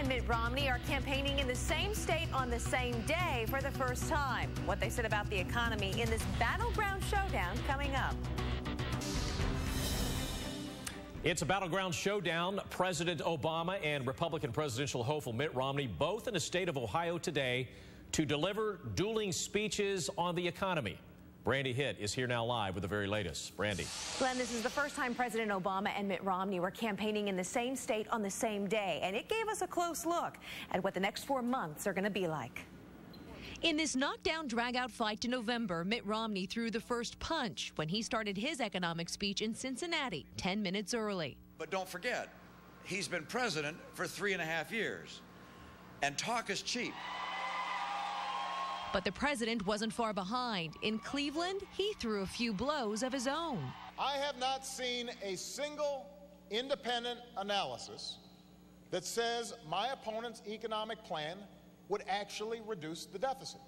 and Mitt Romney are campaigning in the same state on the same day for the first time. What they said about the economy in this battleground showdown coming up. It's a battleground showdown. President Obama and Republican presidential hopeful Mitt Romney both in the state of Ohio today to deliver dueling speeches on the economy. Brandi Hitt is here now live with the very latest. Brandi. Glenn, this is the first time President Obama and Mitt Romney were campaigning in the same state on the same day, and it gave us a close look at what the next 4 months are going to be like. In this knockdown, drag-out fight to November, Mitt Romney threw the first punch when he started his economic speech in Cincinnati 10 minutes early. But don't forget, he's been president for 3.5 years, and talk is cheap. But the president wasn't far behind. In Cleveland, he threw a few blows of his own. I have not seen a single independent analysis that says my opponent's economic plan would actually reduce the deficit.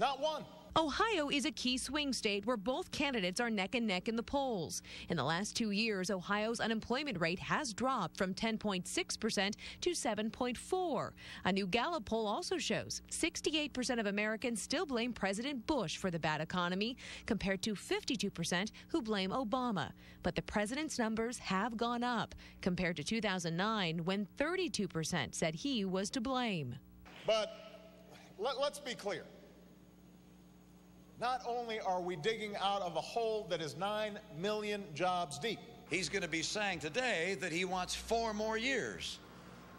Not one. Ohio is a key swing state where both candidates are neck and neck in the polls. In the last 2 years, Ohio's unemployment rate has dropped from 10.6% to 7.4%. A new Gallup poll also shows 68% of Americans still blame President Bush for the bad economy, compared to 52% who blame Obama. But the president's numbers have gone up, compared to 2009, when 32% said he was to blame. But let's be clear. Not only are we digging out of a hole that is 9 million jobs deep. He's going to be saying today that he wants 4 more years.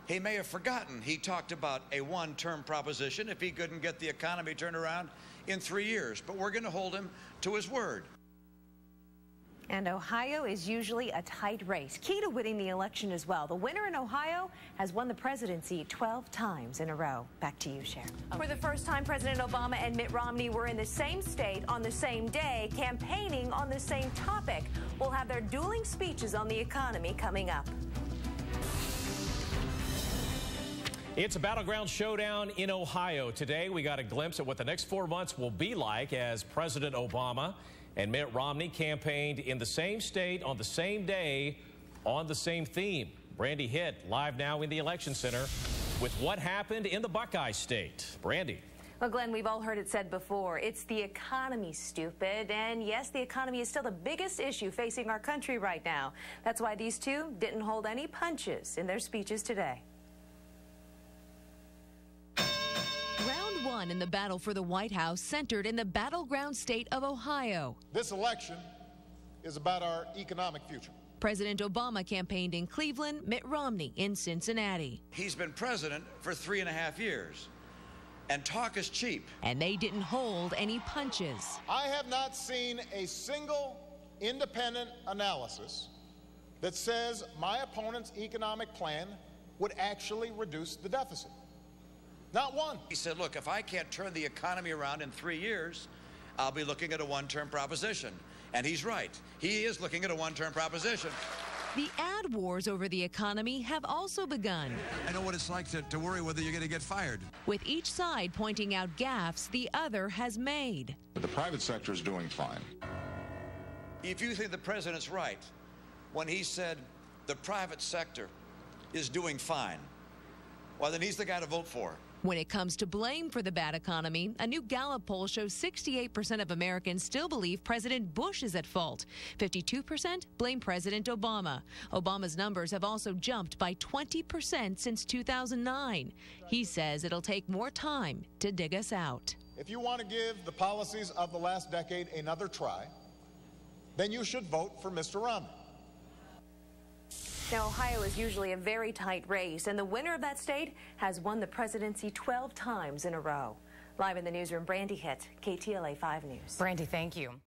He may have forgotten he talked about a one-term proposition if he couldn't get the economy turned around in 3 years. But we're going to hold him to his word. And Ohio is usually a tight race, key to winning the election as well. The winner in Ohio has won the presidency 12 times in a row. Back to you, Sharon. For the first time, President Obama and Mitt Romney were in the same state on the same day, campaigning on the same topic. We'll have their dueling speeches on the economy coming up. It's a battleground showdown in Ohio. Today, we got a glimpse at what the next 4 months will be like as President Obama and Mitt Romney campaigned in the same state on the same day on the same theme. Brandi Hitt live now in the Election Center with what happened in the Buckeye State. Brandi. Well, Glenn, we've all heard it said before. It's the economy, stupid. And yes, the economy is still the biggest issue facing our country right now. That's why these two didn't hold any punches in their speeches today. Round one in the battle for the White House centered in the battleground state of Ohio. This election is about our economic future. President Obama campaigned in Cleveland, Mitt Romney in Cincinnati. He's been president for 3.5 years, and talk is cheap. And they didn't hold any punches. I have not seen a single independent analysis that says my opponent's economic plan would actually reduce the deficit. Not one. He said, look, if I can't turn the economy around in 3 years, I'll be looking at a one-term proposition. And he's right. He is looking at a one-term proposition. The ad wars over the economy have also begun. I know what it's like to worry whether you're going to get fired. With each side pointing out gaffes the other has made. But the private sector is doing fine. If you think the president's right when he said the private sector is doing fine, well, then he's the guy to vote for. When it comes to blame for the bad economy, a new Gallup poll shows 68% of Americans still believe President Bush is at fault. 52% blame President Obama. Obama's numbers have also jumped by 20% since 2009. He says it'll take more time to dig us out. If you want to give the policies of the last decade another try, then you should vote for Mr. Romney. Now, Ohio is usually a very tight race, and the winner of that state has won the presidency 12 times in a row. Live in the newsroom, Brandi Hitt, KTLA 5 News. Brandi, thank you.